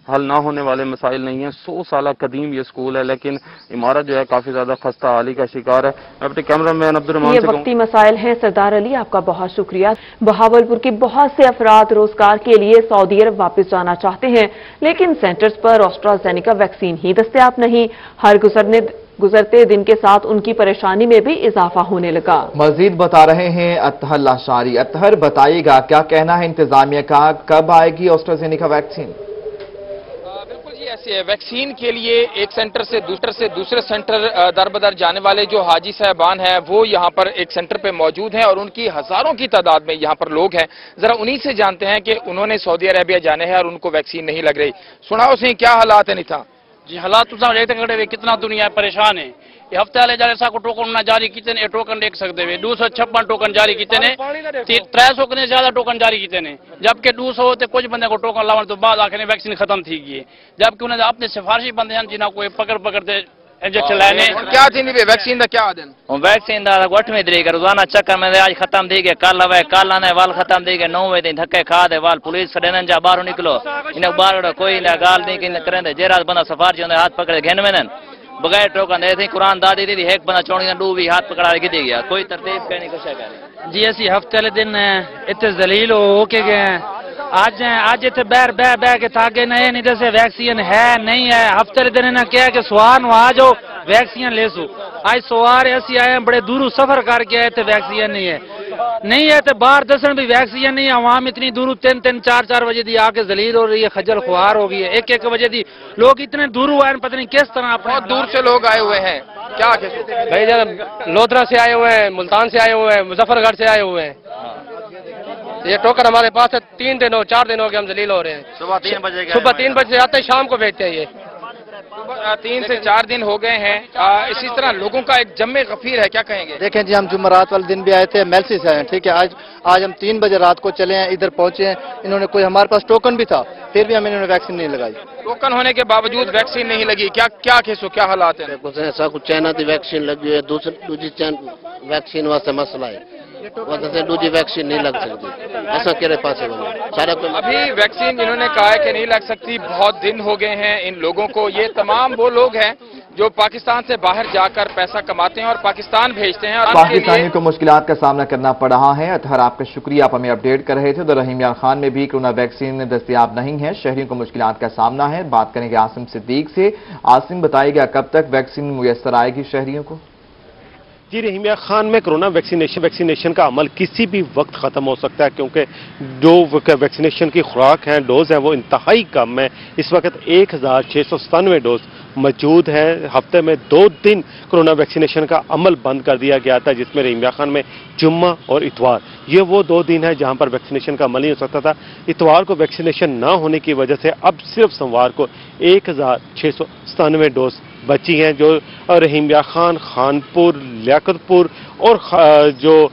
हल ना होने वाले मसाइल नहीं है। 100 साल कदीम ये स्कूल है, लेकिन इमारत जो है काफी ज्यादा खस्ता हाली का शिकार है। मैं अपने कैमरामैन अब्दुर्रहमान ये वक्ती मसाइल हैं। सरदार अली, आपका बहुत शुक्रिया। बहावलपुर के बहुत से अफराद रोजगार के लिए सऊदी अरब वापस जाना चाहते हैं, लेकिन सेंटर्स पर एस्ट्राजेनेका वैक्सीन ही दस्तयाब नहीं। हर गुजरते दिन के साथ उनकी परेशानी में भी इजाफा होने लगा। मजीद बता रहे हैं अतहर लाशारी। अतहर, बताइएगा क्या कहना है इंतजामिया का, कब आएगी एस्ट्राजेनेका वैक्सीन? ऐसे वैक्सीन के लिए एक सेंटर से दूसरे सेंटर दर बदर जाने वाले जो हाजी साहबान हैं वो यहाँ पर एक सेंटर पे मौजूद हैं और उनकी हजारों की तादाद में यहाँ पर लोग हैं। जरा उन्हीं से जानते हैं कि उन्होंने सऊदी अरेबिया जाने हैं और उनको वैक्सीन नहीं लग रही। सुनाओ सिंह, क्या हालात है? नहीं था जी, हालात तो कितना दुनिया परेशान है। ये हफ्ते वाले जारे को टोकन ना जारी कितने टोकन देख सकते हुए 256 टोकन जारी कितने 300 के ज्यादा टोकन जारी कितने, जबकि 200 होते कुछ बंदे को टोकन लाने तो बाद आखिर वैक्सीन खत्म थी गई, जबकि उन्हें अपने सिफारिशी बंदे हैं जिन्हें कोई पकड़ते इंजेक्शन लाने क्या थी वैक्सीन का क्या दिन वैक्सीन का 8वें तरीक रोजाना चक्कर में आज खत्म दी गए, कल आवे कल आने वाल खत्म दी गए, 9 दिन धक्के खा दे वाल पुलिस खड़े जा बाहर निकलो इन्हें बाहर कोई गाल नहीं कि करें जेरा बंदा सिफारिशी हाथ पकड़े घेन में बगैर टोकन दे थी कुरान दादी दी एक बंदा चौड़ी डू भी हाथ पकड़ा के दी गया, कोई तरतीब कहनी कुछ है जी। असी हफ्ते वाले दिन इतने जलील हो के गए हैं, आज इतने बह के थाके नहीं नहीं दसे वैक्सीन है नहीं है। हफ्ते वाले दिन इन्हें क्या कि सुहार नु आ जाओ वैक्सीन ले सो, आज सुहार असी आए बड़े दूर सफर करके आए थे वैक्सीन नहीं है तो बाहर दसन भी वैक्सीन नहीं है। आवाम इतनी दूर 3-3, 4-4 बजे दी आके जलील हो रही है, खजल खुआर हो गई है। 1-1 बजे दी लोग इतने दूर आए पता नहीं किस तरह अपने दूर से लोग आए हुए हैं। क्या भाई जरा लोधरा से आए हुए हैं, मुल्तान से आए हुए हैं, मुजफ्फरगढ़ से आए हुए हैं। ये टोकन हमारे पास है 3 दिन 4 दिन हो गए हम जलील हो रहे हैं। सुबह 3 बजे आते शाम को भेजते हैं। ये 3 से 4 दिन हो गए हैं। इसी तरह लोगों का एक जम्मे गफीर है, क्या कहेंगे? देखें जी, हम जुमेरात वाले दिन भी आए थे, मेलसी से आए हैं, ठीक है। आज हम 3 बजे रात को चले हैं, इधर पहुंचे हैं। इन्होंने कोई हमारे पास टोकन भी था, फिर भी हमें इन्होंने वैक्सीन नहीं लगाई। टोकन होने के बावजूद वैक्सीन नहीं लगी, क्या केसो क्या हालात है? ऐसा कुछ चाइना की वैक्सीन लगी है, दूसरी वैक्सीन वास्ते मसला है, दूसरी वैक्सीन नहीं लग सकती। ऐसा केरे पास है सारा कोई अभी वैक्सीन इन्होंने कहा है कि नहीं लग सकती। बहुत दिन हो गए हैं इन लोगों को। ये तमाम वो लोग हैं जो पाकिस्तान से बाहर जाकर पैसा कमाते हैं और पाकिस्तान भेजते हैं और पाकिस्तानियों को मुश्किलात का सामना करना पड़ रहा है। अतहर, आपका शुक्रिया, आप हमें अपडेट कर रहे थे। उधर रहीम यार खान में भी कोरोना वैक्सीन दस्तयाब नहीं है, शहरियों को मुश्किलात का सामना है। बात करेंगे आसिम सिद्दीक से। आसिम, बताइएगा कब तक वैक्सीन मुयस्सर आएगी शहरियों को? जी, रहीमिया खान में कोरोना वैक्सीनेशन का अमल किसी भी वक्त ख़त्म हो सकता है, क्योंकि जो वैक्सीनेशन की खुराक हैं, डोज हैं, वो इंतहाई कम है। इस वक्त 1697 डोज मौजूद है। हफ्ते में 2 दिन कोरोना वैक्सीनेशन का अमल बंद कर दिया गया था, जिसमें रहीमिया खान में जुम्मा और इतवार, ये वो 2 दिन है जहां पर वैक्सीनेशन का अमल नहीं हो सकता था। इतवार को वैक्सीनेशन ना होने की वजह से अब सिर्फ सोमवार को 1697 डोज बची हैं, जो रहीमिया खान, खानपुर, लियाकतपुर और जो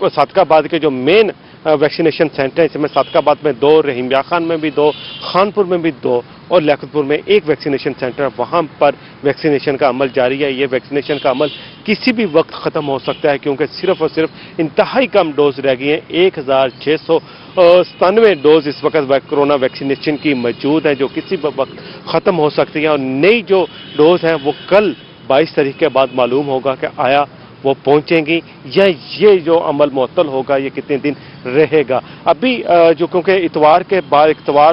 सादकाबाद के जो मेन वैक्सीनेशन सेंटर हैं, इसमें सादकाबाद में 2, रहीमिया खान में भी 2, खानपुर में भी 2 और लियाकतपुर में 1 वैक्सीनेशन सेंटर है, वहां पर वैक्सीनेशन का अमल जारी है। ये वैक्सीनेशन का अमल किसी भी वक्त ख़त्म हो सकता है, क्योंकि सिर्फ और सिर्फ इंतहाई कम डोज रह गई हैं। 1697 डोज इस वक्त कोरोना वैक्सीनेशन की मौजूद है, जो किसी भी वक्त ख़त्म हो सकती है। और नई जो डोज हैं वो कल 22 तारीख के बाद मालूम होगा कि आया वो पहुंचेंगी या ये जो अमल मुअत्तल होगा ये कितने दिन रहेगा। अभी जो क्योंकि इतवार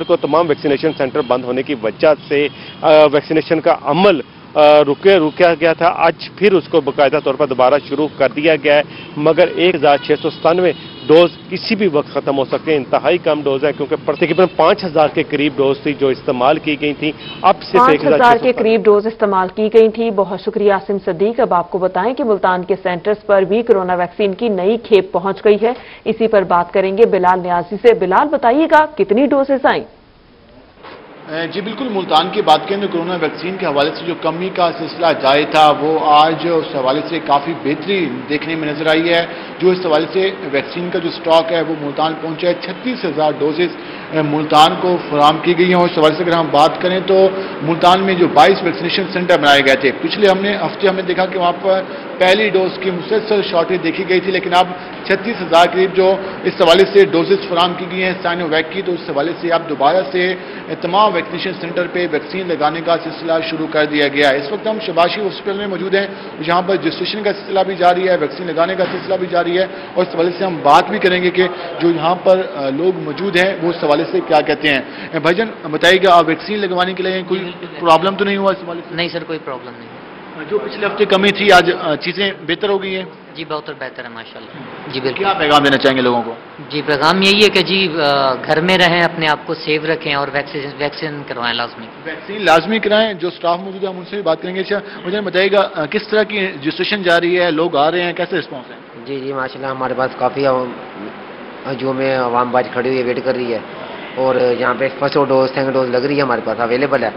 को तमाम वैक्सीनेशन सेंटर बंद होने की वजह से वैक्सीनेशन का अमल रुका गया था, आज फिर उसको बाकायदा तौर पर दोबारा शुरू कर दिया गया है, मगर 1697 डोज किसी भी वक्त खत्म हो सकते हैं। इंतहाई कम डोज है, क्योंकि तकरीबन 5000 के करीब डोज थी जो इस्तेमाल की गई थी, अब सिर्फ 5000 के करीब डोज इस्तेमाल की गई थी। बहुत शुक्रिया आसिम सदीक। अब आपको बताएं कि मुल्तान के सेंटर्स पर भी कोरोना वैक्सीन की नई खेप पहुंच गई है। इसी पर बात करेंगे बिलाल नियाजी से। बिलाल, बताइएगा कितनी डोजेस आई? जी बिल्कुल, मुल्तान की बात करें तो कोरोना वैक्सीन के हवाले से जो कमी का सिलसिला जारी था वो आज उस हवाले से काफ़ी बेहतरी देखने में नजर आई है। जो इस हवाले से वैक्सीन का जो स्टॉक है वो मुल्तान पहुंचा है। 36,000 डोजेज मुल्तान को फराम की गई हैं। और इस हवाले से अगर हम बात करें तो मुल्तान में जो 22 वैक्सीनेशन सेंटर बनाए गए थे, पिछले हफ्ते हमने देखा कि वहाँ पर पहली डोज की मुसलसल शॉर्टेज देखी गई थी, लेकिन अब 36,000 करीब जो इस हवाले से डोजेज फराम की गई हैं साइनोवैक की, तो इस हवाले से अब दोबारा से तमाम वैक्सीनेशन सेंटर पे वैक्सीन लगाने का सिलसिला शुरू कर दिया गया है। इस वक्त हम शबाशी हॉस्पिटल में मौजूद हैं, जहाँ पर रजिस्ट्रेशन का सिलसिला भी जारी है, वैक्सीन लगाने का सिलसिला भी जारी है। और इस हवाले से हम बात भी करेंगे कि जो यहाँ पर लोग मौजूद हैं वो इस हवाले से क्या कहते हैं। भाईजान बताइएगा, आप वैक्सीन लगवाने के लिए कोई प्रॉब्लम तो नहीं हुआ इस हवाले से? नहीं सर, कोई प्रॉब्लम नहीं। जो पिछले हफ्ते कमी थी, आज चीजें बेहतर हो गई हैं? जी बहुत बेहतर है माशाल्लाह। जी बिल्कुल। क्या पैगाम देना चाहेंगे लोगों को? जी पैगाम यही है कि जी घर में रहें, अपने आप को सेव रखें और वैक्सीन करवाएं लाजमी। वैक्सीन लाजमी कराएं। जो स्टाफ मौजूद है हम उनसे भी बात करेंगे। अच्छा मुझे बताइएगा, किस तरह की रजिस्ट्रेशन जारी है, लोग आ रहे हैं, कैसे रिस्पॉन्स है? जी जी माशाल्लाह, हमारे पास काफ़ी जो में आवाम बाज खड़ी हुई है, वेट कर रही है। और यहाँ पे फर्स्ट डोज सेकंड डोज लग रही है, हमारे पास अवेलेबल है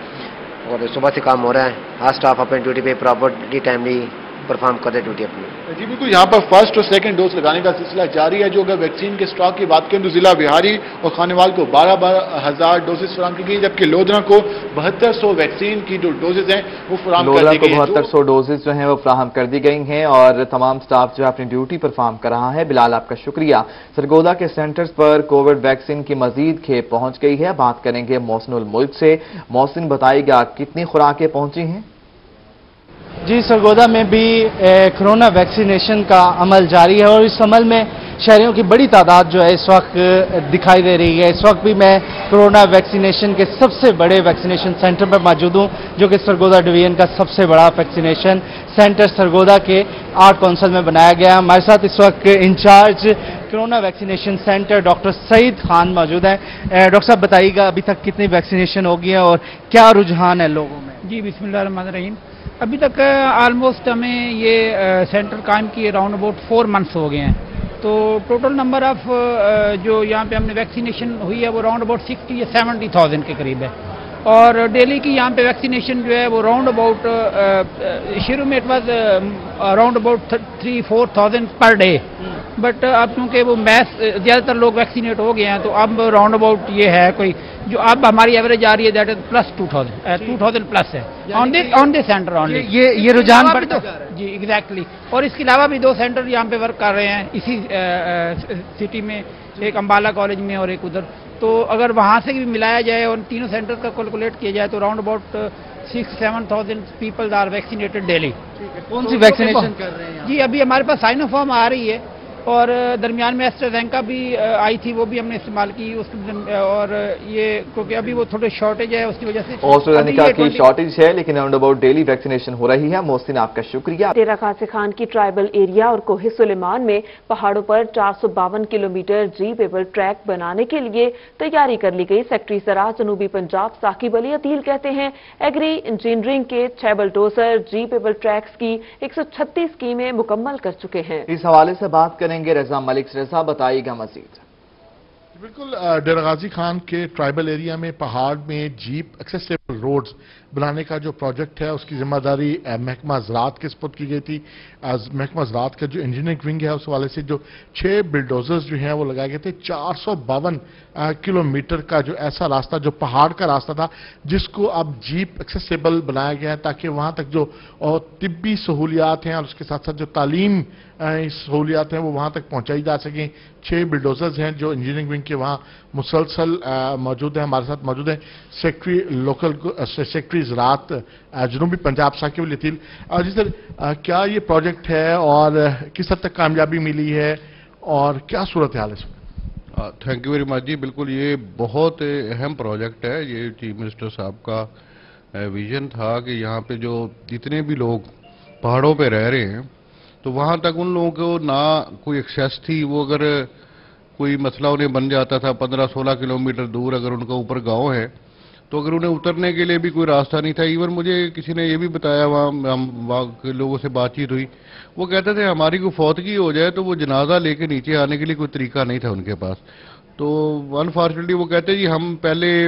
और सुबह से काम हो रहा है। हर स्टाफ अपनी ड्यूटी पे प्रॉपरली टाइमली परफॉर्म कर रहे ड्यूटी अपनी। जी बिल्कुल, यहाँ पर फर्स्ट और सेकंड डोज लगाने का सिलसिला जारी है। जो अगर वैक्सीन के स्टॉक की बात करें तो जिला बिहारी और खानेवाल को 12,000 डोजेस फराम की गई, जबकि लोधरा को 7200 वैक्सीन की जो डोजेज हैं वो फराम कर दी गई। 7200 डोजेज जो हैं वो फराहम कर दी गई हैं और तमाम स्टाफ जो है अपनी ड्यूटी परफॉर्म कर रहा है। बिलाल, आपका शुक्रिया। सरगोदा के सेंटर्स पर कोविड वैक्सीन की मजीद खेप पहुंच गई है। बात करेंगे मोहसिनुल मुल्क से। मोहसिन, बताइएगा कितनी खुराकें पहुंची हैं? जी, सरगोदा में भी कोरोना वैक्सीनेशन का अमल जारी है और इस अमल में शहरियों की बड़ी तादाद जो है इस वक्त दिखाई दे रही है। इस वक्त भी मैं कोरोना वैक्सीनेशन के सबसे बड़े वैक्सीनेशन सेंटर पर मौजूद हूँ, जो कि सरगोदा डिवीजन का सबसे बड़ा वैक्सीनेशन सेंटर सरगोदा के आर्ट काउंसिल में बनाया गया। हमारे साथ इस वक्त in charge corona vaccination centre doctor Saeed Khan मौजूद हैं। डॉक्टर साहब बताइएगा, अभी तक कितनी वैक्सीनेशन हो गई है और क्या रुझान है लोगों में? जी बिस्मिल्लाहिर्रहमानिर्रहीम। अभी तक ऑलमोस्ट हमें ये सेंटर कायम किए राउंड अबाउट 4 मंथ्स हो गए हैं। तो टोटल नंबर ऑफ जो यहाँ पे हमने वैक्सीनेशन हुई है वो राउंड अबाउट 60 या 70,000 के करीब है। और डेली की यहाँ पे वैक्सीनेशन जो है वो राउंड अबाउट शुरू में it was round about 3-4,000 per day, but अब क्योंकि वो मैस ज़्यादातर लोग वैक्सीनेट हो गए हैं तो अब राउंड अबाउट ये है कोई जो अब हमारी एवरेज आ रही है दैट इज प्लस 2,000 प्लस है ऑन दिस सेंटर ऑनली। ये रुझान बढ़ता जी एग्जैक्टली। और इसके अलावा भी 2 सेंटर यहाँ पे वर्क कर रहे हैं इसी सिटी में, एक अम्बाला कॉलेज में और एक उधर। तो अगर वहाँ से भी मिलाया जाए और तीनों सेंटर का कैलकुलेट किया जाए तो round about 6-7,000 people are vaccinated daily. कौन सी वैक्सीनेशन कर रहे हैं? जी अभी हमारे पास साइनोफार्म आ रही है और दरमियान में एस्ट्राजेनेका भी आई थी, वो भी हमने इस्तेमाल की और ये क्योंकि अभी वो थोड़े शॉर्टेज है उसकी वजह से एस्ट्राजेनेका की शॉर्टेज है, लेकिन राउंड अबाउट डेली वैक्सीनेशन हो रही है। मोहसिन आपका शुक्रिया। डेरा गाजी खान की ट्राइबल एरिया और कोहे सुलेमान में पहाड़ों पर 452 किलोमीटर जी पेपर ट्रैक बनाने के लिए तैयारी कर ली गई। सेक्रेटरी ज़राअत जनूबी पंजाब साकिब अली अतील कहते हैं एग्री इंजीनियरिंग के 6 बुलडोजर जी पेपर ट्रैक्स की 136 स्कीमें मुकम्मल कर चुके हैं। इस हवाले से बात करेंगे रजा मलिक। रजा बताइएगा मजीद। बिल्कुल, डेरा गाजी खान के ट्राइबल एरिया में पहाड़ में जीप एक्सेसिबल रोड्स बनाने का जो प्रोजेक्ट है उसकी जिम्मेदारी महकमा ज़राअत के सपुर्द की गई थी। महकमा ज़राअत का जो इंजीनियरिंग विंग है उस हवाले से जो 6 बिल्डोजर्स जो हैं वो लगाए गए थे। 452 किलोमीटर का जो ऐसा रास्ता जो पहाड़ का रास्ता था जिसको अब जीप एक्सेसिबल बनाया गया है ताकि वहाँ तक जो तिब्बी सहूलियात हैं और उसके साथ साथ जो तालीम सहूलियात हैं वो वहाँ तक पहुँचाई जा सकें। 6 बिल्डोजर्स हैं जो इंजीनियरिंग विंग के वहाँ मुसलसल मौजूद हैं। हमारे साथ मौजूद हैं सेक्रेटरी ज़राअत जनूबी पंजाब साकिब अली अतील। जी सर, क्या ये प्रोजेक्ट है और किस हद तक कामयाबी मिली है और क्या सूरत हाल है इसमें? थैंक यू वेरी मच जी। बिल्कुल ये बहुत अहम प्रोजेक्ट है। ये चीफ मिनिस्टर साहब का विजन था कि यहाँ पे जो जितने भी लोग पहाड़ों पे रह रहे हैं तो वहाँ तक उन लोगों को ना कोई एक्सेस थी। वो अगर कोई मसला उन्हें बन जाता था 15-16 किलोमीटर दूर अगर उनका ऊपर गांव है तो अगर उन्हें उतरने के लिए भी कोई रास्ता नहीं था। इवन मुझे किसी ने ये भी बताया, वहाँ के लोगों से बातचीत हुई, वो कहते थे हमारी कोई फौतगी हो जाए तो वो जनाजा लेके नीचे आने के लिए कोई तरीका नहीं था उनके पास। तो अनफॉर्चुनेटली वो कहते जी हम पहले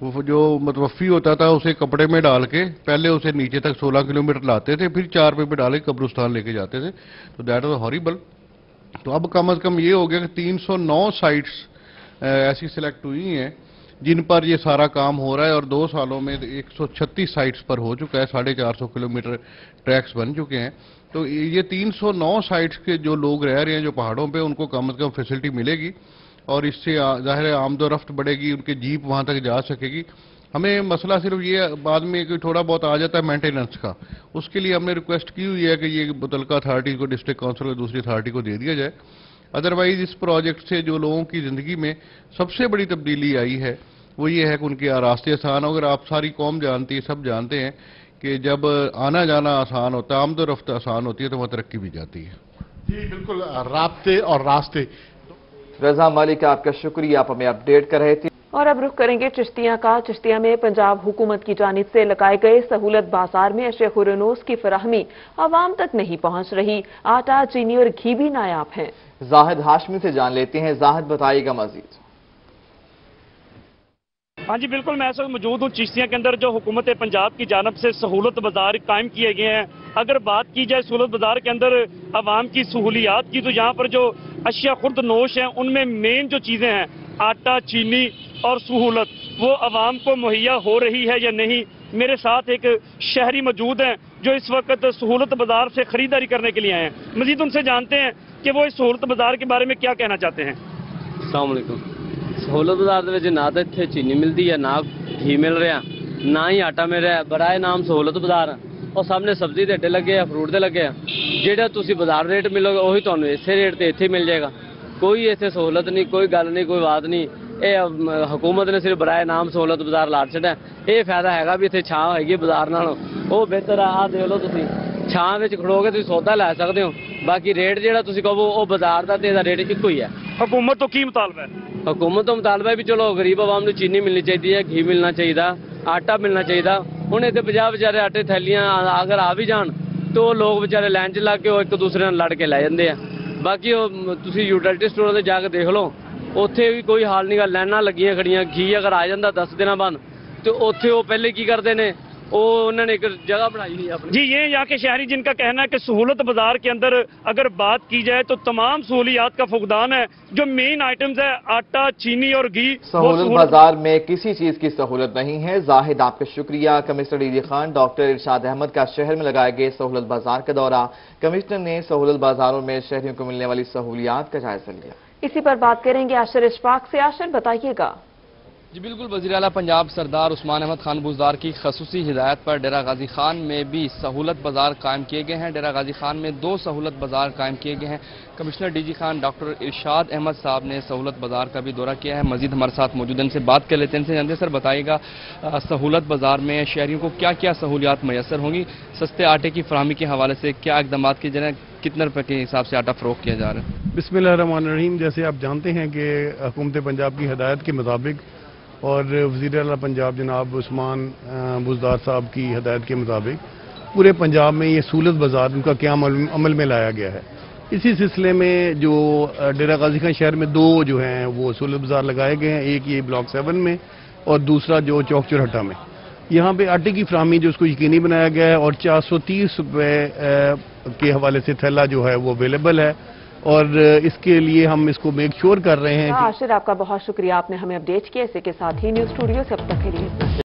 वो जो मतवफ़ी होता था उसे कपड़े में डाल के पहले उसे नीचे तक 16 किलोमीटर लाते थे, फिर 4 पे डाल के कब्रिस्तान लेके जाते थे। तो दैट वाज हॉरिबल। तो अब कम अज़ कम ये हो गया कि 309 साइट्स ऐसी सिलेक्ट हुई हैं जिन पर ये सारा काम हो रहा है और 2 सालों में 136 साइट्स पर हो चुका है। 450 किलोमीटर ट्रैक्स बन चुके हैं। तो ये 309 साइट्स के जो लोग रह रहे हैं जो पहाड़ों पे उनको कम से कम फैसिलिटी मिलेगी और इससे ज़ाहिर है आमदोरफ्त बढ़ेगी, उनके जीप वहाँ तक जा सकेगी। हमें मसला सिर्फ ये बाद में कोई थोड़ा बहुत आ जाता है मेंटेनेंस का, उसके लिए हमने रिक्वेस्ट की हुई है कि ये मुतलका अथॉरिटी को, डिस्ट्रिक्ट काउंसिल को, दूसरी अथॉरिटी को दे दिया जाए। अदरवाइज इस प्रोजेक्ट से जो लोगों की ज़िंदगी में सबसे बड़ी तब्दीली आई है वो ये है कि उनके रास्ते आसान हो। अगर आप सारी कौम जानती है, सब जानते हैं कि जब आना जाना आसान होता है, आमदोरफ्त आसान होती है तो वहाँ तरक्की भी जाती है। जी बिल्कुल, राब्ते और रास्ते। रजा मलिक आपका शुक्रिया, आप हमें अपडेट कर रहे थे। और अब रुख करेंगे चिश्तिया का। चिश्तिया में पंजाब हुकूमत की जानिब से लगाए गए सहूलत बाजार में अशिया खुरनोस की फराहमी आवाम तक नहीं पहुंच रही। आटा, चीनी और घी भी नायाब हैं। जाहिद हाशमी से जान लेते हैं। जाहिद बताइएगा मजीद। हाँ जी बिल्कुल, मैं इस वक्त मौजूद हूँ चिश्तिया के अंदर जो हुकूमत पंजाब की जानब से सहूलत बाजार कायम किए गए हैं। अगर बात की जाए सहूलत बाजार के अंदर आवाम की सहूलियात की तो यहाँ पर जो अशिया खुर्द नोश हैं उनमें मेन जो चीज़ें हैं आटा, चीनी और सहूलत वो आवाम को मुहैया हो रही है या नहीं। मेरे साथ एक शहरी मौजूद हैं जो इस वक्त सहूलत बाजार से खरीदारी करने के लिए आए हैं। मजीद उनसे जानते हैं कि वो इस सहूलत बाजार के बारे में क्या कहना चाहते हैं। अस्सलाम वालेकुम। सहूलत बाजार ना तो इतने चीनी मिलती है, ना घी मिल रहा, ना ही आटा मिल रहा। बड़ा नाम सहूलत बाजार और सामने सब्जी के अड्डे लगे हैं, फ्रूट के लगे हैं। ਜਿਹੜਾ ਤੁਸੀਂ ਬਾਜ਼ਾਰ ਰੇਟ ਮਿਲੋਗੇ ਉਹੀ ਤੁਹਾਨੂੰ ਇਸੇ ਰੇਟ ਤੇ ਇੱਥੇ ਮਿਲ ਜਾਏਗਾ। ਕੋਈ ਇੱਥੇ ਸਹੂਲਤ ਨਹੀਂ, ਕੋਈ ਗੱਲ ਨਹੀਂ, ਕੋਈ ਬਾਤ ਨਹੀਂ। ਇਹ ਹਕੂਮਤ ਨੇ ਸਿਰਫ ਬਰਾਏ ਨਾਮ ਸਹੂਲਤ ਬਾਜ਼ਾਰ ਲਾ ਛੱਡਿਆ। ਇਹ ਫਾਇਦਾ ਹੈਗਾ ਵੀ ਇੱਥੇ ਛਾਂ ਹੈਗੀ ਬਾਜ਼ਾਰ ਨਾਲੋਂ, ਉਹ ਬਿਹਤਰ ਆ। ਦੇਖ ਲਓ ਤੁਸੀਂ ਛਾਂ ਵਿੱਚ ਖੜੋਗੇ ਤੁਸੀਂ ਸੌਦਾ ਲੈ ਸਕਦੇ ਹੋ। ਬਾਕੀ ਰੇਟ ਜਿਹੜਾ ਤੁਸੀਂ ਕਹੋ ਉਹ ਬਾਜ਼ਾਰ ਦਾ ਤੇ ਇਹਦਾ ਰੇਟ ਇੱਕੋ ਹੀ ਹੈ। ਹਕੂਮਤ ਤੋਂ ਕੀ ਮੁਤਾਲਬਾ ਹੈ? ਹਕੂਮਤ ਤੋਂ ਮੁਤਾਲਬਾ ਹੈ ਵੀ ਚਲੋ ਗਰੀਬ ਆਵਾਮ ਨੂੰ ਚੀਨੀ ਮਿਲਣੀ ਚਾਹੀਦੀ ਹੈ, ਘੀ ਮਿਲਣਾ ਚਾਹੀਦਾ, ਆਟਾ ਮਿਲਣਾ ਚਾਹੀਦਾ। ਹੁਣ ਇੱਥੇ 50 ਵਿਚਾਰੇ ਆਟੇ ਥੈਲੀਆਂ ਅਗਰ ਆ ਵੀ ਜਾਣ तो लोग बेचारे लाइन च लग के एक दूसरे नाल लड़ के लै जाते हैं। बाकी तुसीं यूटिलिटी स्टोर ते जाके देख लो, उत्थे भी कोई हाल नहीं गा, लाइनां लगियां खड़ियां। घी अगर आ जाता 10 दिन बाद तो उत्थे वो पहले की करते हैं, उन्होंने एक जगह बनाई हुई अपनी। जी ये यहाँ के शहरी जिनका कहना है कि सहूलत बाजार के अंदर अगर बात की जाए तो तमाम सहूलियात का फुकदान है। जो मेन आइटम्स है आटा, चीनी और घी, सहूलत बाजार में किसी चीज की सहूलत नहीं है। जाहिद आपका शुक्रिया। कमिश्नर ईदी खान डॉक्टर इरशाद अहमद का शहर में लगाए गए सहूलत बाजार का दौरा। कमिश्नर ने सहूलत बाजारों में शहरियों को मिलने वाली सहूलियात का जायजा लिया। इसी पर बात करेंगे आशर इशफाक से। आशर बताइएगा। جی بالکل، وزیر اعلیٰ پنجاب سردار عثمان احمد خان بزدار کی خصوصی ہدایت پر ڈیرہ غازی خان میں بھی سہولت بازار قائم کیے گئے ہیں۔ ڈیرہ غازی خان میں 2 سہولت بازار قائم کیے گئے ہیں۔ کمشنر ڈی جی خان ڈاکٹر ارشاد احمد صاحب نے سہولت بازار کا بھی دورہ کیا ہے۔ مزید ہمارے ساتھ موجود ہیں، ان سے بات کر لیتے ہیں، ان سے جانتے ہیں۔ سر بتائیے گا، سہولت بازار میں شہریوں کو کیا کیا سہولیات میسر ہوں گی؟ سستے آٹے کی فراہمی کے حوالے سے کیا اقدامات کیے جا رہے ہیں؟ کتنے روپے کے حساب سے آٹا فروخت کیا جا رہا ہے؟ بسم اللہ الرحمن الرحیم۔ جیسے آپ جانتے ہیں کہ حکومت پنجاب کی ہدایت کے مطابق اور وزیر اعلیٰ پنجاب جناب عثمان بزدار صاحب کی ہدایت کے مطابق پورے پنجاب میں یہ سہولت بازار ان کا قیام عمل میں لایا گیا ہے۔ اسی سلسلے میں جو ڈیرہ غازی خان شہر میں 2 جو ہیں وہ سہولت بازار لگائے گئے ہیں، ایک یہ بلاک 7 میں اور دوسرا جو چوک چرہٹا میں۔ یہاں پہ آٹے کی فراہمی جو اس کو یقینی بنایا گیا ہے اور 430 روپے کے حوالے سے تھیلا جو ہے وہ اویلیبل ہے، اور اس کے لیے ہم اس کو میک شور کر رہے ہیں۔ عاشر، آپ کا بہت شکریہ، آپ نے ہمیں اپڈیٹ کیا۔ اسی کے ساتھ ہی نیوز اسٹوڈیو سے اب تک کے لیے